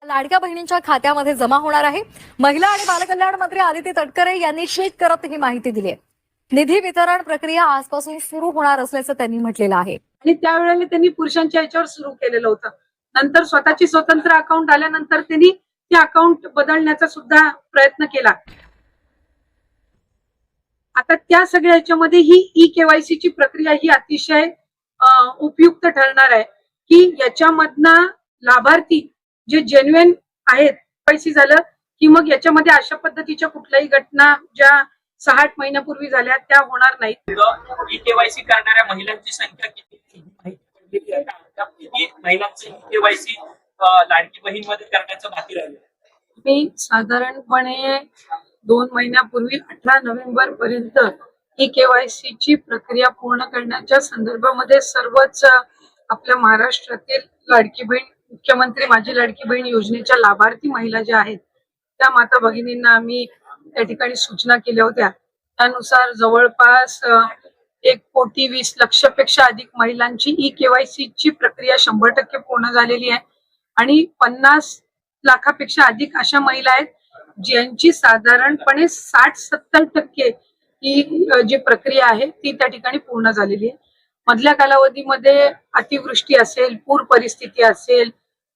लाडक्या बहिणींच्या खात्यामध्ये जमा होणार आहे। महिला आणि बालकल्याण मंत्री आदिती तटकरे यांनी ट्विट करत ही माहिती दिली आहे। निधी वितरण प्रक्रिया आजपासून सुरू होणार असल्याचं त्यांनी म्हटलेलं आहे। आणि त्यावेळेला त्यांनी पुरुषांच्या याच्यावर सुरू केलेलं होतं। नंतर स्वतःची स्वतंत्र अकाउंट आल्यानंतर त्यांनी ते अकाउंट बदलण्याचा सुद्धा प्रयत्न केला। आता त्या सगळ्या याच्यामध्ये ही ई-केवायसी ची प्रक्रिया ही अतिशय उपयुक्त ठरणार आहे की याच्यामधनं लाभार्थी जे जेन्युइन आहेत पैसे झालं की मग याच्यामध्ये अशा पद्धतीच्या कुठल्याही घटना ज्या 6-8 महिन्यापूर्वी झाल्या त्या होणार नाहीत। ई-केवायसी करणाऱ्या महिलांची संख्या किती महिलांची ई-केवायसी लाडकी बहीणमध्ये करण्याचं बाकी राहिलं? मी साधारणपणे 2 महिन्यापूर्वी 18 नोव्हेंबर पर्यंत ई-केवायसी ची प्रक्रिया पूर्ण करण्याच्या संदर्भामध्ये सर्वच आपल्या महाराष्ट्रातील लाडकी बहीण मुख्यमंत्री माझी लाडकी बहीण योजनेच्या लाभार्थी महिला ज्या आहेत त्या माता भगिनींना आम्ही त्या ठिकाणी सूचना केल्या होत्या। त्यानुसार जवळपास 1,20,00,000 अधिक महिलांची ई-केवायसी ची प्रक्रिया 100% पूर्ण झालेली आहे आणि 50 लाखापेक्षा अधिक अशा महिला आहेत ज्यांची साधारणपणे 60-70% ही जी प्रक्रिया आहे ती त्या ठिकाणी पूर्ण झालेली आहे। मधल्या कालावधीमध्ये अतिवृष्टी असेल, पूर परिस्थिती असेल,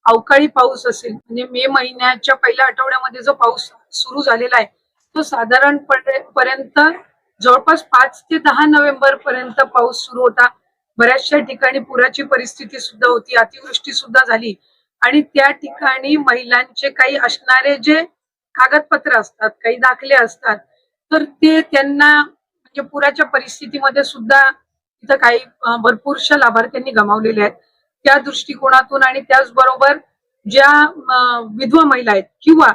अवकाळी पाऊस असेल, म्हणजे मे महिन्याच्या पहिल्या आठवड्यामध्ये जो पाऊस सुरू झालेला आहे तो साधारणपर्यंत जवळपास 5 ते 10 नोव्हेंबर पर्यंत पाऊस सुरू होता। बऱ्याचशा ठिकाणी पुराची परिस्थिती सुद्धा होती, अतिवृष्टी सुद्धा झाली आणि त्या ठिकाणी महिलांचे काही असणारे जे कागदपत्र असतात, काही दाखले असतात, तर ते त्यांना म्हणजे पुराच्या परिस्थितीमध्ये सुद्धा तिथं काही भरपूरशा लाभार्थ्यांनी गमावलेले आहेत। त्या दृष्टिकोनातून आणि त्याचबरोबर ज्या विधवा महिला आहेत किंवा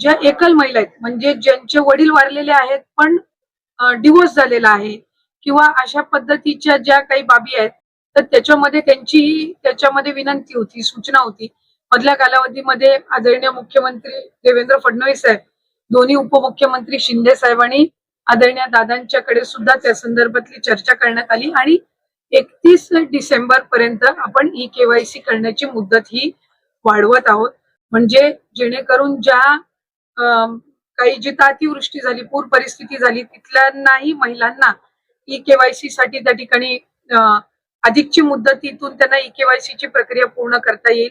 ज्या एकल महिला आहेत म्हणजे ज्यांचे वडील वारलेले आहेत पण डिवोर्स झालेला आहे किंवा अशा पद्धतीच्या ज्या काही बाबी आहेत तर त्याच्यामध्ये विनंती होती, सूचना होती। मधल्या कालावधीमध्ये आदरणीय मुख्यमंत्री देवेंद्र फडणवीस साहेब, दोन्ही उपमुख्यमंत्री शिंदे साहेब आणि आदरणीय दादांच्याकडे सुद्धा त्या संदर्भातली चर्चा करण्यात आली आणि 31 डिसेंबर पर्यंत आपण ई-केवायसी करण्याची मुदत ही वाढवत आहोत। म्हणजे जेणेकरून ज्या काही जिथं अतिवृष्टी झाली, पूर परिस्थिती झाली तिथल्याही महिलांना ई-केवायसी साठी त्या ठिकाणी अधिकची मुदतीतून त्यांना ई-केवायसी ची प्रक्रिया पूर्ण करता येईल।